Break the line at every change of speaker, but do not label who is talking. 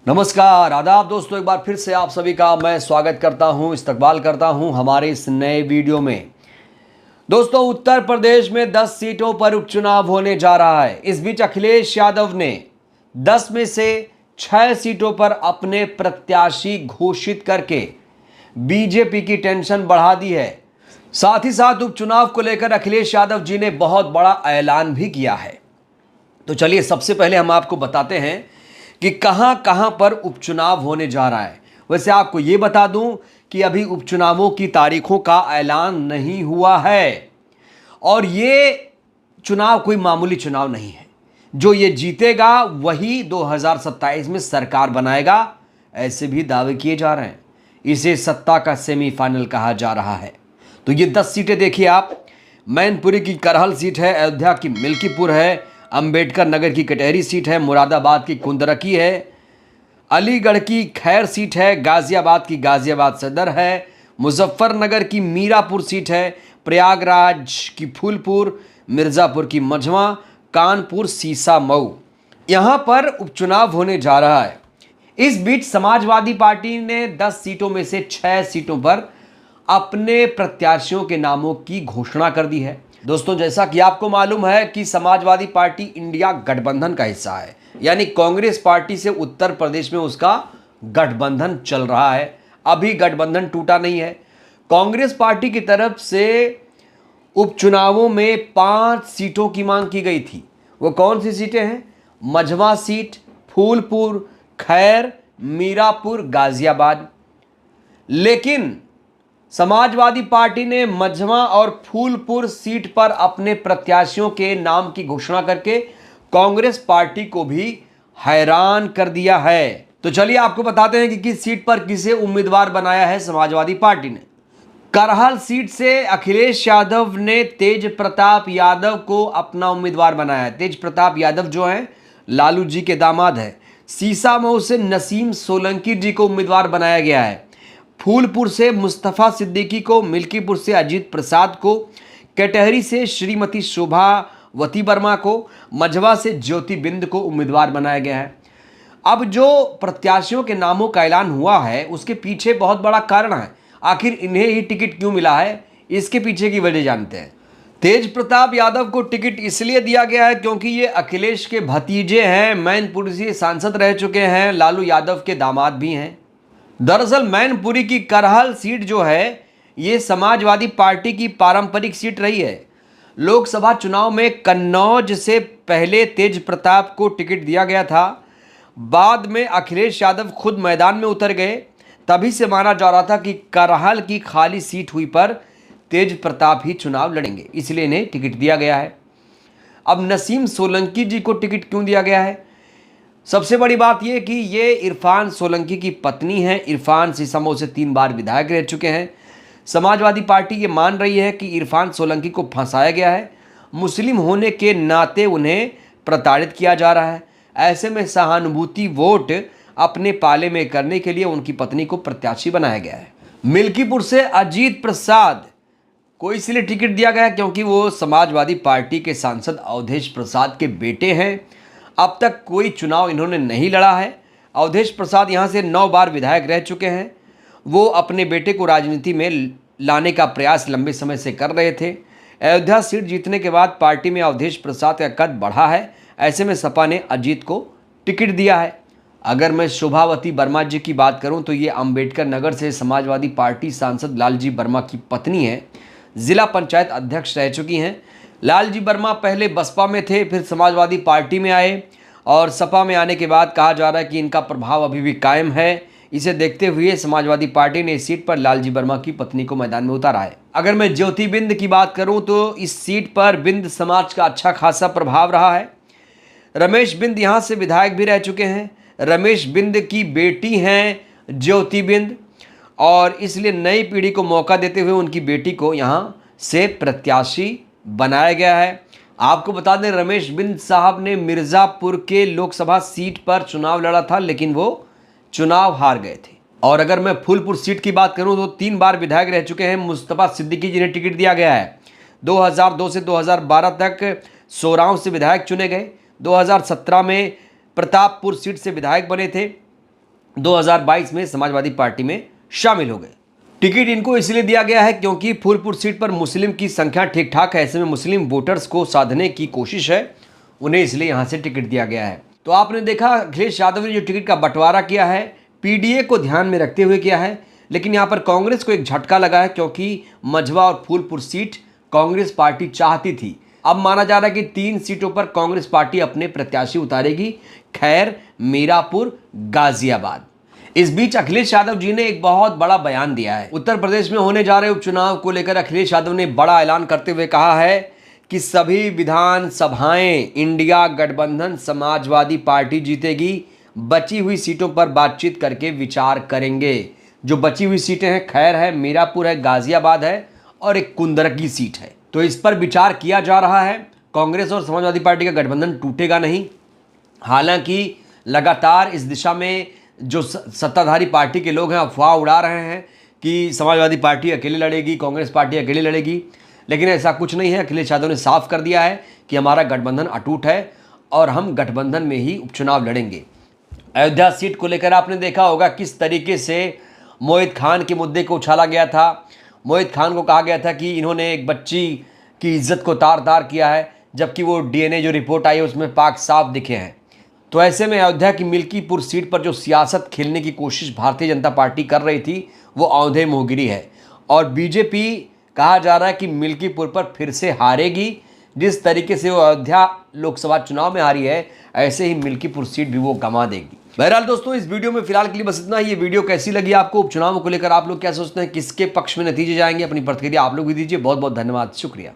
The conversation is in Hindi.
नमस्कार, आदाब दोस्तों। एक बार फिर से आप सभी का मैं स्वागत करता हूं, इस्तकबाल करता हूं हमारे इस नए वीडियो में। दोस्तों, उत्तर प्रदेश में 10 सीटों पर उपचुनाव होने जा रहा है। इस बीच अखिलेश यादव ने 10 में से 6 सीटों पर अपने प्रत्याशी घोषित करके बीजेपी की टेंशन बढ़ा दी है। साथ ही साथ उपचुनाव को लेकर अखिलेश यादव जी ने बहुत बड़ा ऐलान भी किया है। तो चलिए सबसे पहले हम आपको बताते हैं कि कहां कहां पर उपचुनाव होने जा रहा है। वैसे आपको यह बता दूं कि अभी उपचुनावों की तारीखों का ऐलान नहीं हुआ है और ये चुनाव कोई मामूली चुनाव नहीं है। जो ये जीतेगा वही 2027 में सरकार बनाएगा, ऐसे भी दावे किए जा रहे हैं। इसे सत्ता का सेमीफाइनल कहा जा रहा है। तो ये 10 सीटें देखिए आप। मैनपुरी की करहल सीट है, अयोध्या की मिल्कीपुर है, अंबेडकर नगर की कटहरी सीट है, मुरादाबाद की कुंदरकी है, अलीगढ़ की खैर सीट है, गाजियाबाद की गाजियाबाद सदर है, मुजफ्फरनगर की मीरापुर सीट है, प्रयागराज की फूलपुर, मिर्ज़ापुर की मझवा, कानपुर सीसा मऊ, यहाँ पर उपचुनाव होने जा रहा है। इस बीच समाजवादी पार्टी ने 10 सीटों में से 6 सीटों पर अपने प्रत्याशियों के नामों की घोषणा कर दी है। दोस्तों, जैसा कि आपको मालूम है कि समाजवादी पार्टी इंडिया गठबंधन का हिस्सा है, यानी कांग्रेस पार्टी से उत्तर प्रदेश में उसका गठबंधन चल रहा है। अभी गठबंधन टूटा नहीं है। कांग्रेस पार्टी की तरफ से उपचुनावों में 5 सीटों की मांग की गई थी। वो कौन सी सीटें हैं? मझवा सीट, फूलपुर, खैर, मीरापुर, गाजियाबाद। लेकिन समाजवादी पार्टी ने मझवा और फूलपुर सीट पर अपने प्रत्याशियों के नाम की घोषणा करके कांग्रेस पार्टी को भी हैरान कर दिया है। तो चलिए आपको बताते हैं कि किस सीट पर किसे उम्मीदवार बनाया है समाजवादी पार्टी ने। करहल सीट से अखिलेश यादव ने तेज प्रताप यादव को अपना उम्मीदवार बनाया है। तेज प्रताप यादव जो है लालू जी के दामाद है। सीसामऊ से नसीम सोलंकी जी को उम्मीदवार बनाया गया है। फूलपुर से मुस्तफ़ा सिद्दीकी को, मिल्कीपुर से अजीत प्रसाद को, कटहरी से श्रीमती शोभावती वर्मा को, मझवा से ज्योति बिंद को उम्मीदवार बनाया गया है। अब जो प्रत्याशियों के नामों का ऐलान हुआ है उसके पीछे बहुत बड़ा कारण है। आखिर इन्हें ही टिकट क्यों मिला है, इसके पीछे की वजह जानते हैं। तेज प्रताप यादव को टिकट इसलिए दिया गया है क्योंकि ये अखिलेश के भतीजे हैं, मैनपुरी से सांसद रह चुके हैं, लालू यादव के दामाद भी हैं। दरअसल मैनपुरी की करहल सीट जो है ये समाजवादी पार्टी की पारंपरिक सीट रही है। लोकसभा चुनाव में कन्नौज से पहले तेज प्रताप को टिकट दिया गया था। बाद में अखिलेश यादव खुद मैदान में उतर गए। तभी से माना जा रहा था कि करहल की खाली सीट हुई पर तेज प्रताप ही चुनाव लड़ेंगे, इसलिए इन्हें टिकट दिया गया है। अब नसीम सोलंकी जी को टिकट क्यों दिया गया है? सबसे बड़ी बात यह कि ये इरफान सोलंकी की पत्नी है। इरफान सीसामऊ से 3 बार विधायक रह चुके हैं। समाजवादी पार्टी ये मान रही है कि इरफान सोलंकी को फंसाया गया है। मुस्लिम होने के नाते उन्हें प्रताड़ित किया जा रहा है। ऐसे में सहानुभूति वोट अपने पाले में करने के लिए उनकी पत्नी को प्रत्याशी बनाया गया है। मिल्कीपुर से अजीत प्रसाद को इसलिए टिकट दिया गया क्योंकि वो समाजवादी पार्टी के सांसद अवधेश प्रसाद के बेटे हैं। अब तक कोई चुनाव इन्होंने नहीं लड़ा है। अवधेश प्रसाद यहाँ से 9 बार विधायक रह चुके हैं। वो अपने बेटे को राजनीति में लाने का प्रयास लंबे समय से कर रहे थे। अयोध्या सीट जीतने के बाद पार्टी में अवधेश प्रसाद का कद बढ़ा है। ऐसे में सपा ने अजीत को टिकट दिया है। अगर मैं शोभावती वर्मा जी की बात करूं तो ये अंबेडकर नगर से समाजवादी पार्टी सांसद लालजी वर्मा की पत्नी है। जिला पंचायत अध्यक्ष रह चुकी हैं। लालजी वर्मा पहले बसपा में थे, फिर समाजवादी पार्टी में आए और सपा में आने के बाद कहा जा रहा है कि इनका प्रभाव अभी भी कायम है। इसे देखते हुए समाजवादी पार्टी ने इस सीट पर लालजी वर्मा की पत्नी को मैदान में उतारा है। अगर मैं ज्योति बिंद की बात करूं तो इस सीट पर बिंद समाज का अच्छा खासा प्रभाव रहा है। रमेश बिंद यहाँ से विधायक भी रह चुके हैं। रमेश बिंद की बेटी हैं ज्योति बिंद और इसलिए नई पीढ़ी को मौका देते हुए उनकी बेटी को यहाँ से प्रत्याशी बनाया गया है। आपको बता दें, रमेश बिंद साहब ने मिर्ज़ापुर के लोकसभा सीट पर चुनाव लड़ा था, लेकिन वो चुनाव हार गए थे। और अगर मैं फूलपुर सीट की बात करूं तो 3 बार विधायक रह चुके हैं। मुस्तफ़ा सिद्दीकी जी ने टिकट दिया गया है। 2002 से 2012 तक सोरांव से विधायक चुने गए। 2017 में प्रतापपुर सीट से विधायक बने थे। 2022 में समाजवादी पार्टी में शामिल हो गए। टिकट इनको इसलिए दिया गया है क्योंकि फूलपुर सीट पर मुस्लिम की संख्या ठीक ठाक है, ऐसे में मुस्लिम वोटर्स को साधने की कोशिश है, उन्हें इसलिए यहां से टिकट दिया गया है। तो आपने देखा अखिलेश यादव ने जो टिकट का बंटवारा किया है पीडीए को ध्यान में रखते हुए किया है, लेकिन यहां पर कांग्रेस को एक झटका लगा है क्योंकि मझवा और फूलपुर सीट कांग्रेस पार्टी चाहती थी। अब माना जा रहा है कि 3 सीटों पर कांग्रेस पार्टी अपने प्रत्याशी उतारेगी, खैर, मीरापुर, गाजियाबाद। इस बीच अखिलेश यादव जी ने एक बहुत बड़ा बयान दिया है। उत्तर प्रदेश में होने जा रहे उपचुनाव को लेकर अखिलेश यादव ने बड़ा ऐलान करते हुए कहा है कि सभी विधानसभाएं इंडिया गठबंधन समाजवादी पार्टी जीतेगी, बची हुई सीटों पर बातचीत करके विचार करेंगे। जो बची हुई सीटें हैं, खैर है, मीरापुर है, गाजियाबाद है और एक कुंदरकी सीट है, तो इस पर विचार किया जा रहा है। कांग्रेस और समाजवादी पार्टी का गठबंधन टूटेगा नहीं। हालांकि लगातार इस दिशा में जो सत्ताधारी पार्टी के लोग हैं अफवाह उड़ा रहे हैं कि समाजवादी पार्टी अकेले लड़ेगी, कांग्रेस पार्टी अकेले लड़ेगी, लेकिन ऐसा कुछ नहीं है। अखिलेश यादव ने साफ कर दिया है कि हमारा गठबंधन अटूट है और हम गठबंधन में ही उपचुनाव लड़ेंगे। अयोध्या सीट को लेकर आपने देखा होगा किस तरीके से मोहित खान के मुद्दे को उछाला गया था। मोहित खान को कहा गया था कि इन्होंने एक बच्ची की इज्जत को तार तार किया है, जबकि वो डीएनए जो रिपोर्ट आई है उसमें पाक साफ दिखे हैं। तो ऐसे में अयोध्या की मिल्कीपुर सीट पर जो सियासत खेलने की कोशिश भारतीय जनता पार्टी कर रही थी वो औंधे मोहगिरी है और बीजेपी कहा जा रहा है कि मिल्कीपुर पर फिर से हारेगी। जिस तरीके से वो अयोध्या लोकसभा चुनाव में हारी है, ऐसे ही मिल्कीपुर सीट भी वो गंवा देगी। बहरहाल दोस्तों, इस वीडियो में फिलहाल के लिए बस इतना ही। ये वीडियो कैसी लगी आपको, उपचुनाव को लेकर आप लोग क्या सोचते हैं, किसके पक्ष में नतीजे जाएंगे, अपनी प्रतिक्रिया आप लोग भी दीजिए। बहुत बहुत धन्यवाद, शुक्रिया।